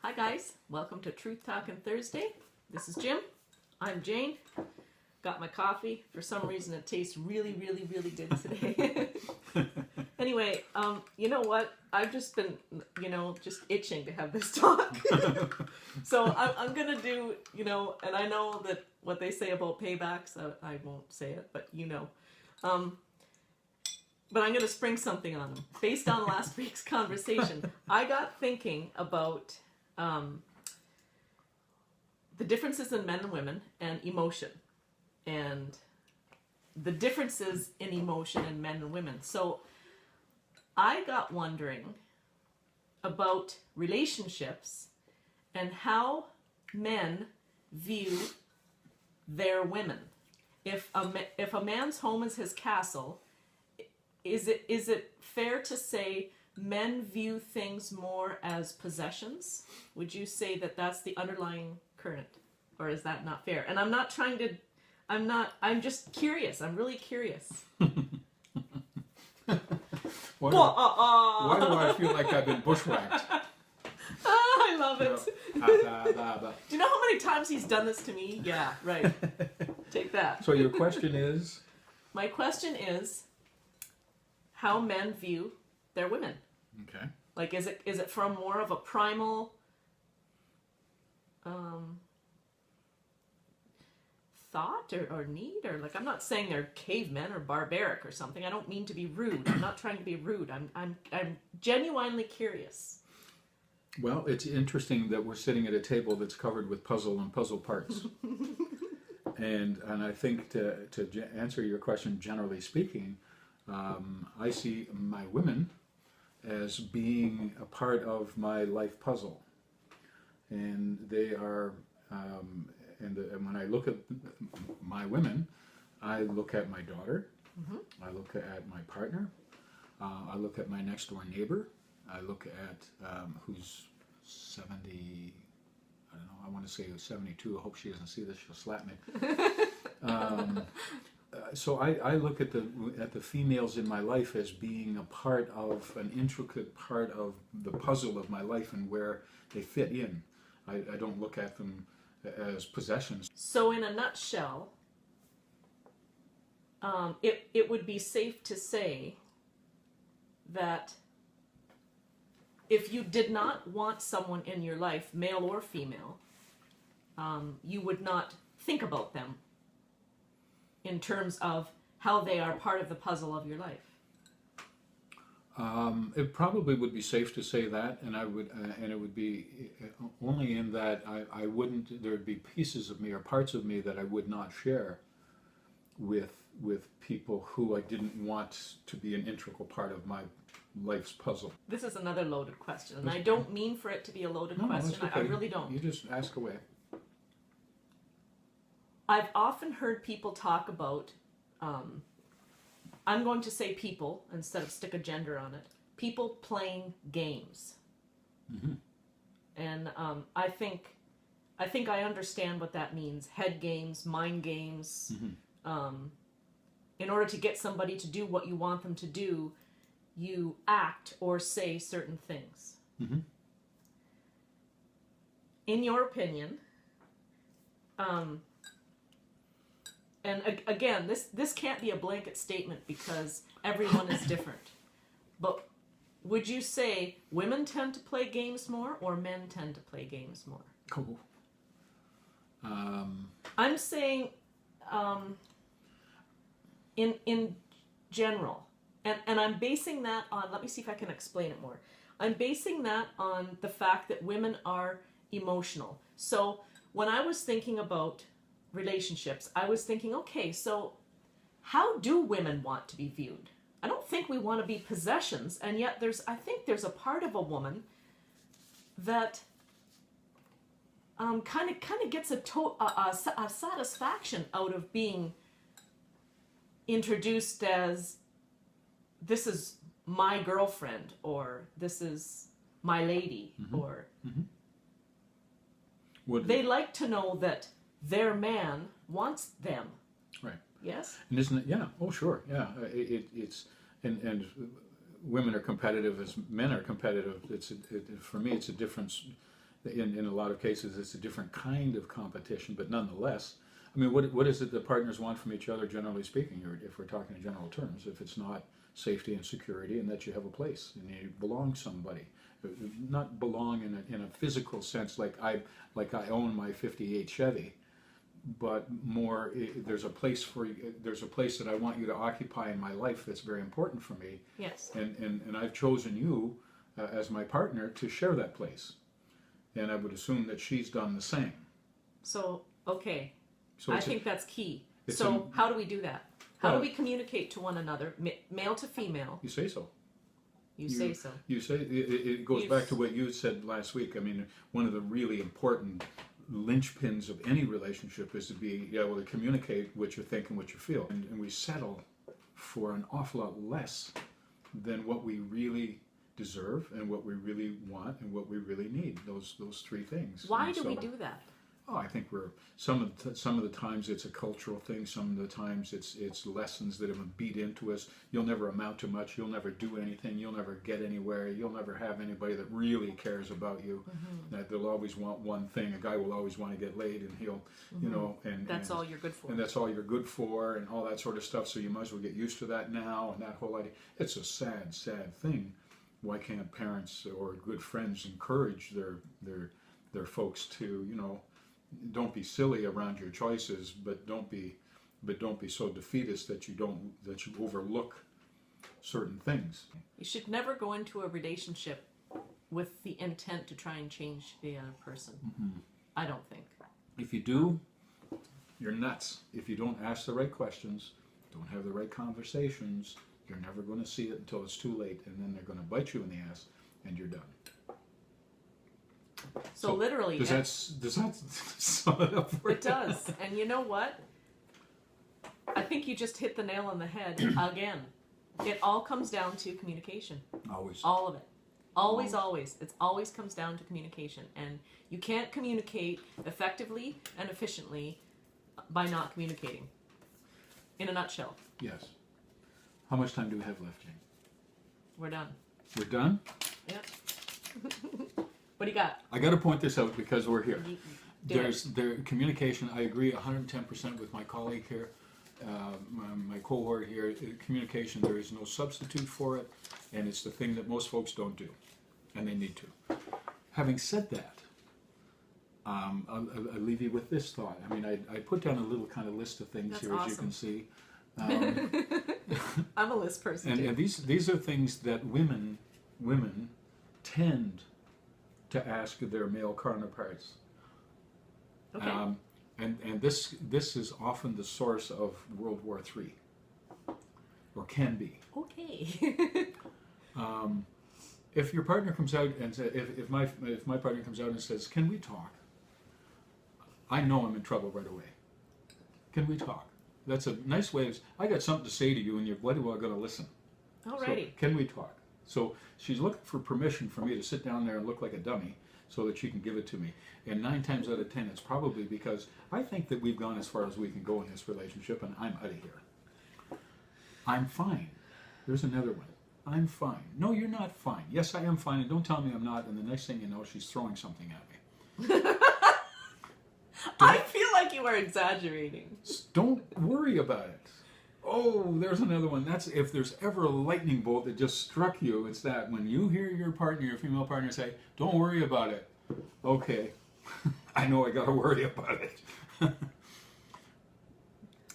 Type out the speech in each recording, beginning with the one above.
Hi guys, welcome to Truth Talkin Thursday. This is Jim. I'm Jane. Got my coffee. For some reason it tastes really good today. Anyway, you know what? I've just been, just itching to have this talk. So I'm gonna do, and I know that what they say about paybacks, I won't say it, but but I'm going to spring something on them. Based on last week's conversation, I got thinking about the differences in men and women and emotion. And the differences in emotion in men and women. So I got wondering about relationships and how men view their women. If a man's home is his castle, is it fair to say men view things more as possessions? Would you say that that's the underlying current? Or is that not fair? And I'm just curious. I'm really curious. Why do I feel like I've been bushwhacked? I love it. Do you know how many times he's done this to me? Yeah, right. Take that. So your question is? My question is how men view their women. Okay. Like, is it from more of a primal thought or need, or like, I'm not saying they're cavemen or barbaric or something. I don't mean to be rude. I'm not trying to be rude. I'm genuinely curious. Well, it's interesting that we're sitting at a table that's covered with puzzle and puzzle parts. and I think to answer your question, generally speaking, I see my women as being a part of my life puzzle, and they are. And when I look at my women, I look at my daughter. Mm-hmm. I look at my partner. I look at my next door neighbor. I look at who's 70. I don't know. I want to say 72. I hope she doesn't see this. She'll slap me. So I look at the females in my life as being a part of an intricate part of the puzzle of my life and where they fit in. I don't look at them as possessions. So in a nutshell, it would be safe to say that if you did not want someone in your life, male or female, you would not think about them in terms of how they are part of the puzzle of your life. It probably would be safe to say that, and I would, and it would be only in that I wouldn't. There would be pieces of me or parts of me that I would not share with people who I didn't want to be an integral part of my life's puzzle. This is another loaded question, and I don't mean for it to be a loaded question. Okay. I really don't. You just ask away. I've often heard people talk about. I'm going to say people instead of stick a gender on it. People playing games. Mm-hmm. And I think I understand what that means. Head games, mind games. Mm-hmm. In order to get somebody to do what you want them to do, you act or say certain things. Mm-hmm. In your opinion, and again, this can't be a blanket statement because everyone is different. But would you say women tend to play games more or men tend to play games more? Cool. I'm saying in general. And I'm basing that on, let me see if I can explain it more. I'm basing that on the fact that women are emotional. So when I was thinking about relationships, I was thinking, okay, so how do women want to be viewed? I don't think we want to be possessions, and yet I think there's a part of a woman that kind of gets a satisfaction out of being introduced as, this is my girlfriend, or this is my lady, mm-hmm. or they like to know that their man wants them. Right. Yes? And isn't it? Yeah. Oh, sure. Yeah. It's and women are competitive as men are competitive. For me, it's a difference In a lot of cases, it's a different kind of competition, but nonetheless, I mean, what is it that partners want from each other, generally speaking, or if we're talking in general terms, if it's not safety and security and that you have a place and you belong to somebody. Not belong in a physical sense like I own my 58 Chevy, but more there's a place that I want you to occupy in my life that's very important for me. Yes. And I've chosen you as my partner to share that place. And I would assume that she's done the same. So, okay. So I think that's key. So how do we do that? How do we communicate to one another, male to female? You say so. You say so. You say it goes back to what you said last week. I mean, one of the really important linchpins of any relationship is to be able to communicate what you think and what you feel. And we settle for an awful lot less than what we really deserve and what we really want and what we really need. Those three things. Why do we do that? Oh, I think some of the times it's a cultural thing. Some of the times it's lessons that have been beat into us. You'll never amount to much. You'll never do anything. You'll never get anywhere. You'll never have anybody that really cares about you. Mm-hmm. That they'll always want one thing. A guy will always want to get laid, and he'll, you know, and that's all you're good for. And that's all you're good for, and all that sort of stuff. So you might as well get used to that now. And that whole idea. It's a sad, sad thing. Why can't parents or good friends encourage their folks to, you know, don't be silly around your choices, but don't be so defeatist that you overlook certain things. You should never go into a relationship with the intent to try and change the other person. Mm-hmm. I don't think. If you do, you're nuts. If you don't ask the right questions, don't have the right conversations, you're never going to see it until it's too late, and then they're going to bite you in the ass, and you're done. So literally, does that sum it up for you? It does. And you know what? I think you just hit the nail on the head again. It all comes down to communication. Always. All of it. Always. It always comes down to communication. And you can't communicate effectively and efficiently by not communicating. In a nutshell. Yes. How much time do we have left, Jane? We're done. We're done? Yeah. What do you got? I got to point this out because we're here. There's communication. I agree 110% with my colleague here, my cohort here. Communication, there is no substitute for it, and it's the thing that most folks don't do, and they need to. Having said that, I'll leave you with this thought. I mean, I put down a little kind of list of things. That's here, awesome. As you can see. I'm a list person too. And these are things that women tend to ask their male counterparts. Okay. And this is often the source of World War III, or can be. Okay. If your partner comes out and says, if my partner comes out and says, "Can we talk?" I know I'm in trouble right away. Can we talk? That's a nice way of, I got something to say to you, and you're bloody well going to listen. Alrighty. So, can we talk? So she's looking for permission for me to sit down there and look like a dummy so that she can give it to me. And 9 times out of 10, it's probably because I think that we've gone as far as we can go in this relationship, and I'm out of here. I'm fine. There's another one. I'm fine. No, you're not fine. Yes, I am fine, and don't tell me I'm not, and the next thing you know, she's throwing something at me. I feel like you are exaggerating. Don't worry about it. Oh, there's another one. That's if there's ever a lightning bolt that just struck you, it's that when you hear your partner, your female partner say, "Don't worry about it." Okay, I know I got to worry about it.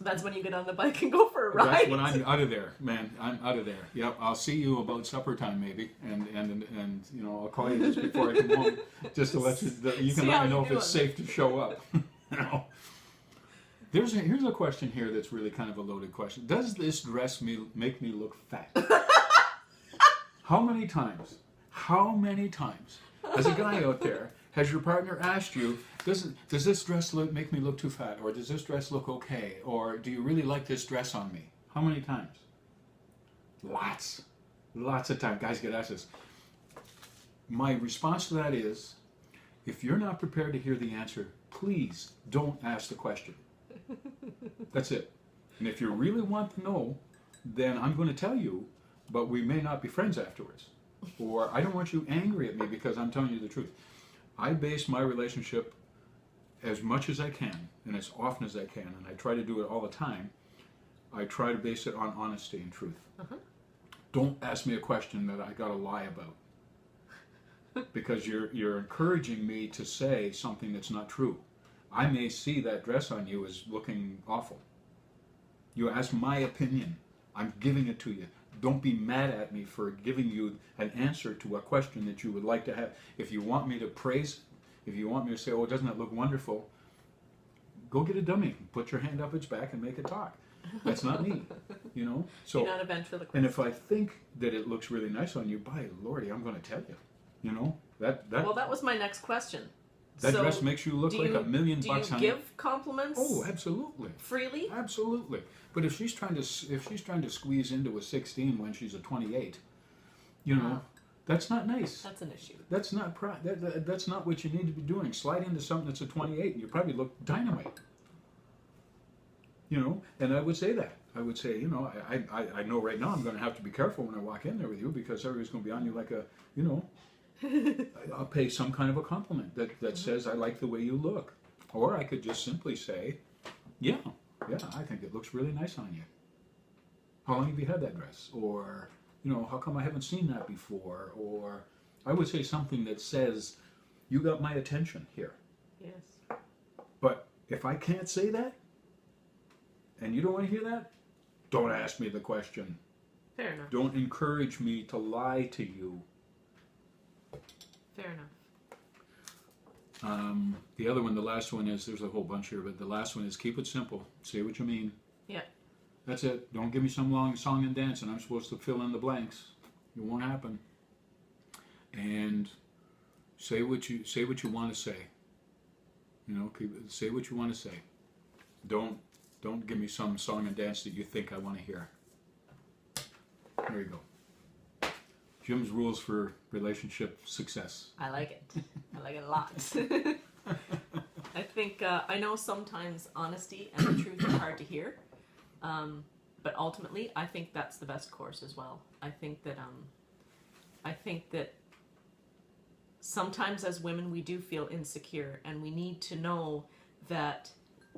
That's when you get on the bike and go for a ride. That's when I'm out of there, man. I'm out of there. Yep, I'll see you about supper time maybe, and you know I'll call you just before I come home, just to let you can let me know if it's safe to show up. You know. Here's a question here that's really kind of a loaded question. Does this dress make me look fat? How many times, as a guy out there, has your partner asked you, does this dress make me look too fat? Or does this dress look okay? Or do you really like this dress on me? How many times? Lots of times. Guys get asked this. My response to that is, if you're not prepared to hear the answer, please don't ask the question. That's it. And if you really want to know, then I'm going to tell you, but we may not be friends afterwards. Or I don't want you angry at me because I'm telling you the truth. I base my relationship as much as I can and as often as I can, and I try to do it all the time. I try to base it on honesty and truth. Uh-huh. Don't ask me a question that I got to lie about, because you're encouraging me to say something that's not true. I may see that dress on you as looking awful. You ask my opinion. I'm giving it to you. Don't be mad at me for giving you an answer to a question that you would like to have. If you want me to praise, if you want me to say, oh, doesn't that look wonderful? Go get a dummy. Put your hand up its back and make it talk. That's not me, you know? So, you're not a ventriloquist. and if I think that it looks really nice on you, by Lordy, I'm going to tell you. You know? Well, that was my next question. That So, dress makes you look like $1 million bucks. Do you give compliments? Oh, absolutely. Freely? Absolutely. But if she's trying to squeeze into a 16 when she's a 28, you know, that's not nice. That's an issue. That's not that's not what you need to be doing. Slide into something that's a 28 and you probably look dynamite. You know, and I would say that. I would say, you know, I know right now I'm going to have to be careful when I walk in there with you, because everybody's going to be on you like a, you know, I'll pay some kind of a compliment that says I like the way you look. Or I could just simply say, yeah, I think it looks really nice on you. How long have you had that dress? Or, you know, how come I haven't seen that before? Or I would say something that says, you got my attention here. Yes. But if I can't say that, and you don't want to hear that, don't ask me the question. Fair enough. Don't encourage me to lie to you. Fair enough. The other one, the last one is, there's a whole bunch here, but the last one is keep it simple. Say what you mean. Yeah. That's it. Don't give me some long song and dance and I'm supposed to fill in the blanks. It won't happen. And say what you want to say. You know, say what you want to say. Don't give me some song and dance that you think I want to hear. There you go. Jim's rules for relationship success. I like it. I like it a lot. I think, I know sometimes honesty and the truth are hard to hear. But ultimately, I think that's the best course as well. I think that sometimes as women we do feel insecure, and we need to know that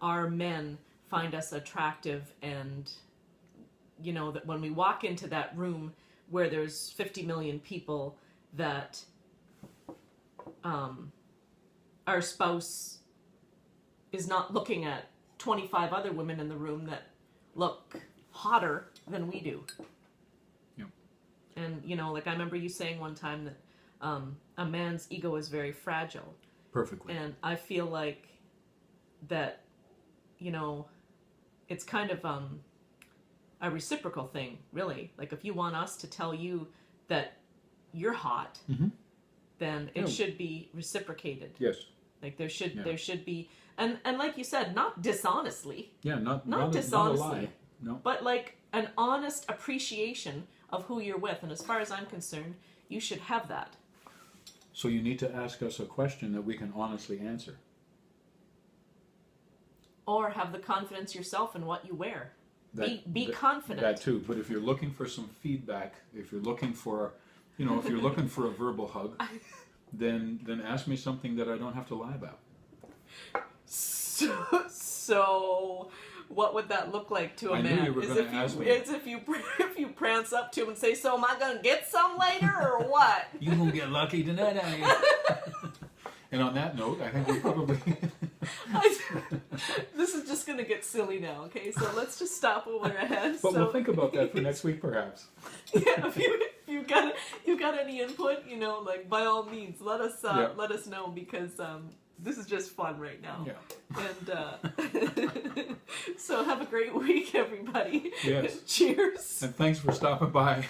our men find us attractive, and you know that when we walk into that room where there's 50 million people, that our spouse is not looking at 25 other women in the room that look hotter than we do. Yep. And you know, like I remember you saying one time that a man's ego is very fragile. Perfectly. And I feel like that, you know, it's kind of a reciprocal thing, really. Like if you want us to tell you that you're hot, then it should be reciprocated. Yes. Like there should be, and like you said, not dishonestly. Yeah, not dishonestly. Not a lie. No. But like an honest appreciation of who you're with. And as far as I'm concerned, you should have that. So you need to ask us a question that we can honestly answer. Or have the confidence yourself in what you wear. Be confident. That too. But if you're looking for some feedback, if you're looking for, you know, if you're looking for a verbal hug, then ask me something that I don't have to lie about. So what would that look like to a man? Knew you were going to ask me. It's if you prance up to him and say, "So am I going to get some later or what?" You gonna get lucky tonight, are you? And on that note, I think we probably. This is just going to get silly now. Okay, so let's just stop while we're ahead. But we'll think about that for next week, perhaps. Yeah, if you got any input, you know, like by all means, let us know, because this is just fun right now. Yeah. And so have a great week, everybody. Yes. Cheers. And thanks for stopping by.